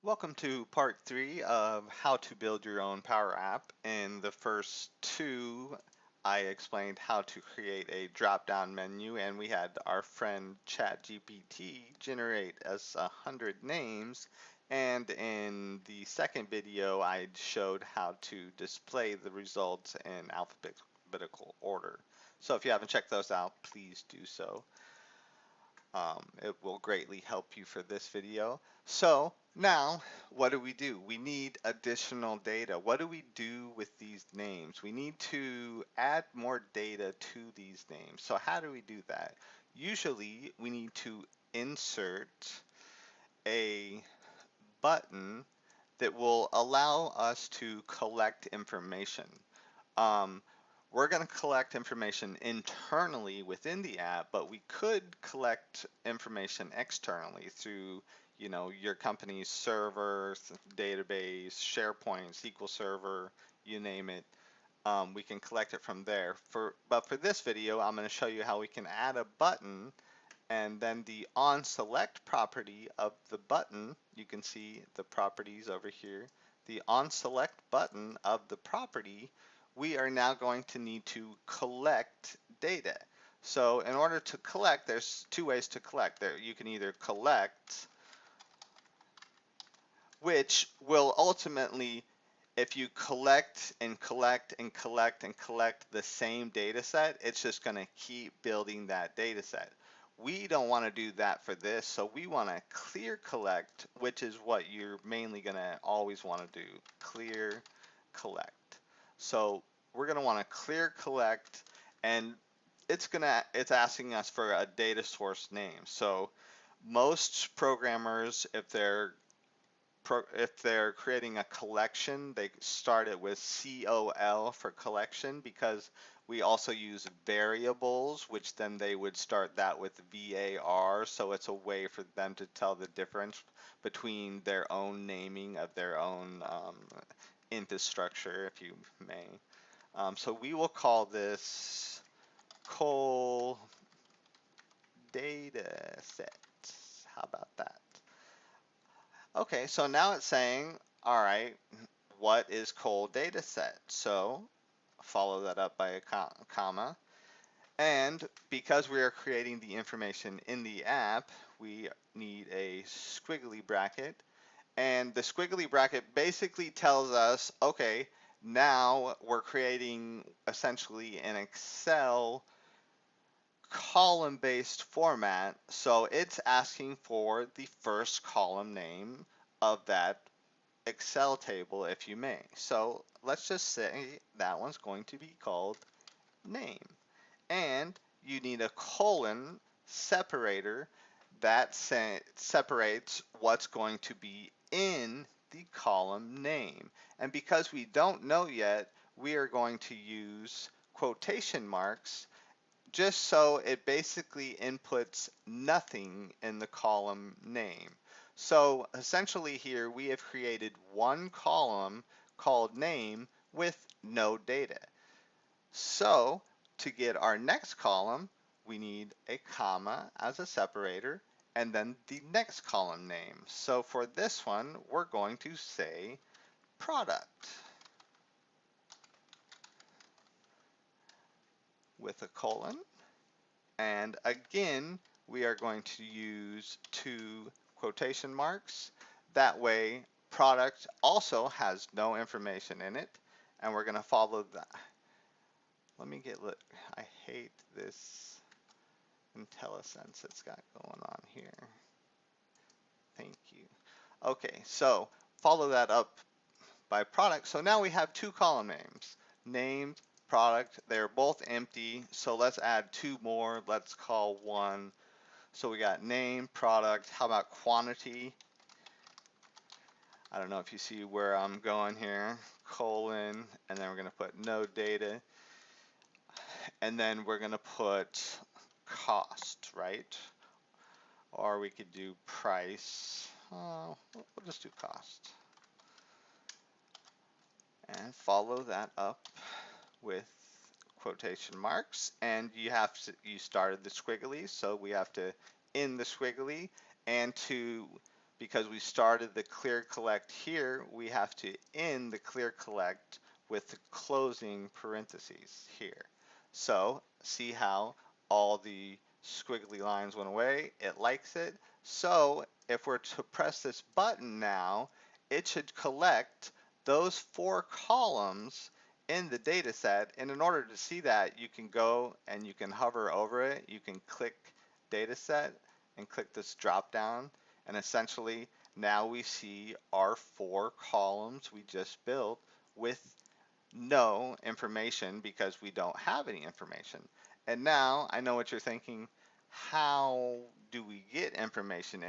Welcome to part three of how to build your own Power App. In the first two, I explained how to create a drop-down menu, and we had our friend ChatGPT generate us 100 names. And in the second video, I showed how to display the results in alphabetical order. So if you haven't checked those out, please do so. It will greatly help you for this video. So now, what do? We need additional data. What do we do with these names? We need to add more data to these names. So how do we do that? Usually, we need to insert a button that will allow us to collect information. Um, we're going to collect information internally within the app, but we could collect information externally through, your company's server, database, SharePoint, SQL Server, you name it. We can collect it from there. But for this video, I'm going to show you how we can add a button, and then the onSelect property of the button, you can see the properties over here. The onSelect button of the property, we are now going to need to collect data. So in order to collect, there's two ways to collect. There, you can either collect, which will ultimately, if you collect and collect and collect and collect the same data set, it's just going to keep building that data set. We don't want to do that for this, so we want to clear collect, which is what you're mainly going to always want to do, clear collect. So we're going to want to clear collect, and it's asking us for a data source name. So most programmers, if they're creating a collection, they start it with COL for collection, because we also use variables, which then they would start that with VAR. So it's a way for them to tell the difference between their own naming of their own infrastructure, if you may. So we will call this col data set. How about that? Okay, so now it's saying, all right, what is col data set? So follow that up by a comma. And because we are creating the information in the app, we need a squiggly bracket. And the squiggly bracket basically tells us, okay, now we're creating essentially an Excel column-based format. So it's asking for the first column name of that Excel table, if you may. So let's just say that one's going to be called name. And you need a colon separator that separates what's going to be in the column name. And because we don't know yet, we are going to use quotation marks just so it basically inputs nothing in the column name. So essentially here we have created one column called name with no data. So to get our next column, we need a comma as a separator and then the next column name. So for this one, we're going to say product with a colon. And again, we are going to use two quotation marks. That way, product also has no information in it. And we're going to follow that. I hate this IntelliSense it's got going on here. Thank you. Okay, so follow that up by product. So now we have two column names, named, product. They're both empty. So let's add two more. Let's call one. So we got name, product. How about quantity? I don't know if you see where I'm going here. Colon, and then we're going to put no data. And then we're going to put cost, right? Or we could do price. We'll just do cost. And follow that up with quotation marks. And you started the squiggly, so we have to end the squiggly. And to because we started the clear collect here, we have to end the clear collect with the closing parentheses here. So see how all the squiggly lines went away? It likes it. So if we're to press this button now, it should collect those 4 columns in the data set. And in order to see that, you can go and you can hover over it. You can click data set and click this drop down, and essentially now we see our 4 columns we just built with no information because we don't have any information. And now I know what you're thinking, how do we get information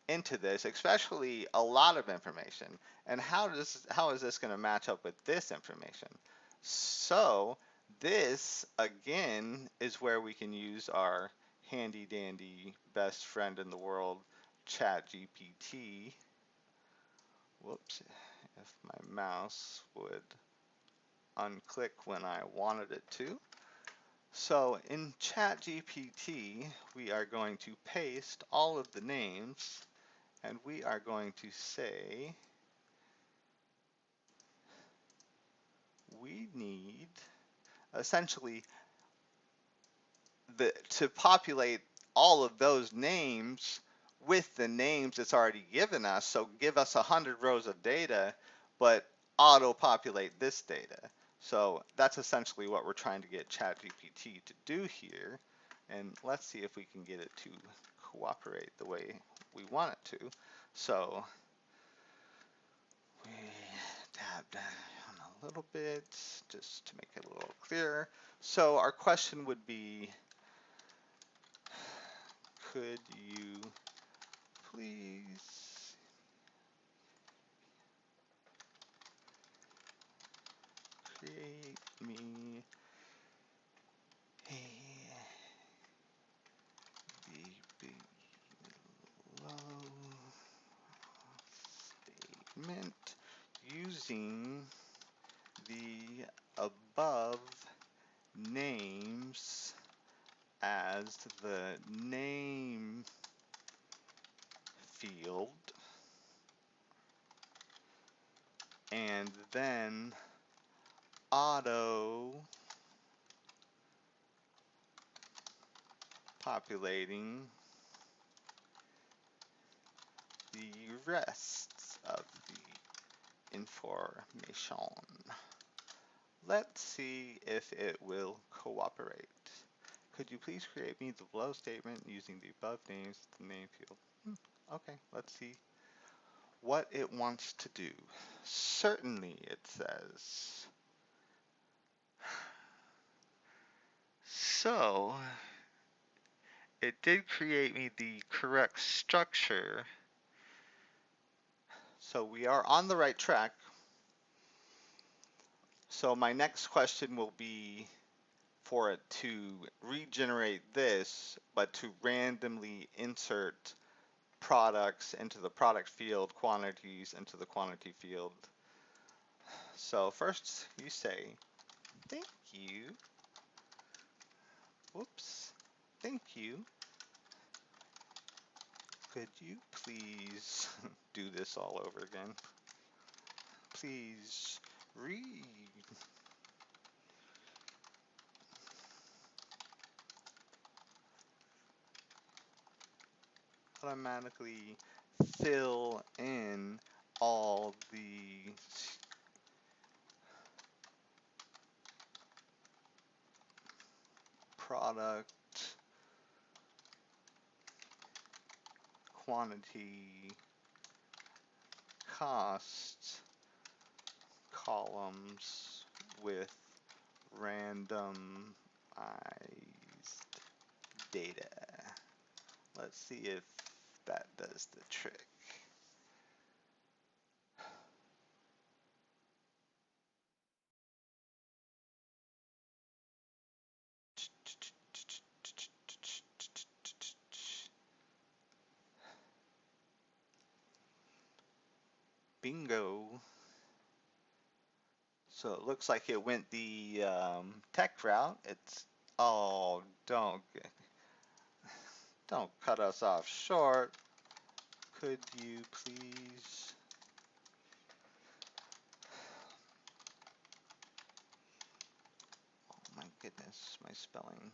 into this, especially a lot of information, and how is this going to match up with this information? So this again is where we can use our handy dandy best friend in the world, ChatGPT. Whoops, if my mouse would unclick when I wanted it to. So in ChatGPT, we are going to paste all of the names, and we are going to say we need essentially to populate all of those names with the names it's already given us. So give us 100 rows of data, but auto-populate this data. So that's essentially what we're trying to get ChatGPT to do here. And let's see if we can get it to cooperate the way we want it to. So we tab down a little bit just to make it a little clearer. So our question would be, could you please create me a below statement using the above names as the name field, and then auto populating the rest of the information. Let's see if it will cooperate. Could you please create me the below statement using the above names as the name field? Okay, let's see what it wants to do. Certainly, it says. So, it did create me the correct structure. So we are on the right track. So my next question will be for it to regenerate this, but to randomly insert products into the product field, quantities into the quantity field. So first you say, thank you. Whoops. Thank you. Could you please do this all over again? Please read. Automatically fill in all the product quantity cost columns with randomized data. Let's see if that does the trick. Bingo. So it looks like it went the tech route. It's, oh, don't cut us off short. could you please oh my goodness, my spelling.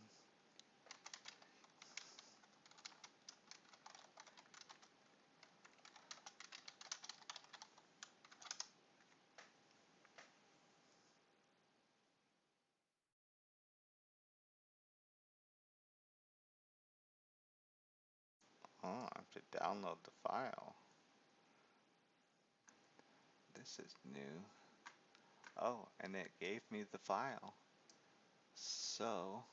Oh, I have to download the file. This is new. Oh, and it gave me the file. So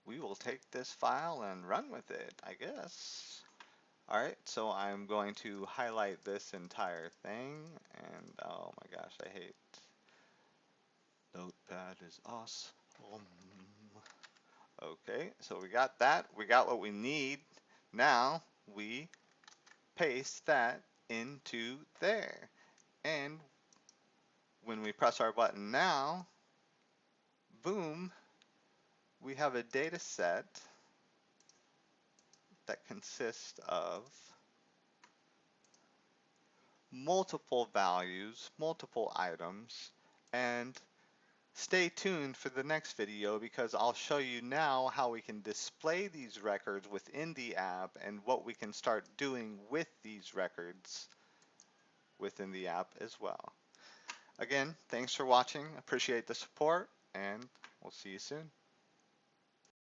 we will take this file and run with it, I guess. Alright, so I'm going to highlight this entire thing, and oh my gosh, I hate Notepad is awesome. Okay, so we got that. We got what we need. Now we paste that into there. And when we press our button now, boom, we have a data set that consists of multiple values, multiple items, and stay tuned for the next video because I'll show you now how we can display these records within the app and what we can start doing with these records within the app as well. Again, thanks for watching. Appreciate the support, and we'll see you soon.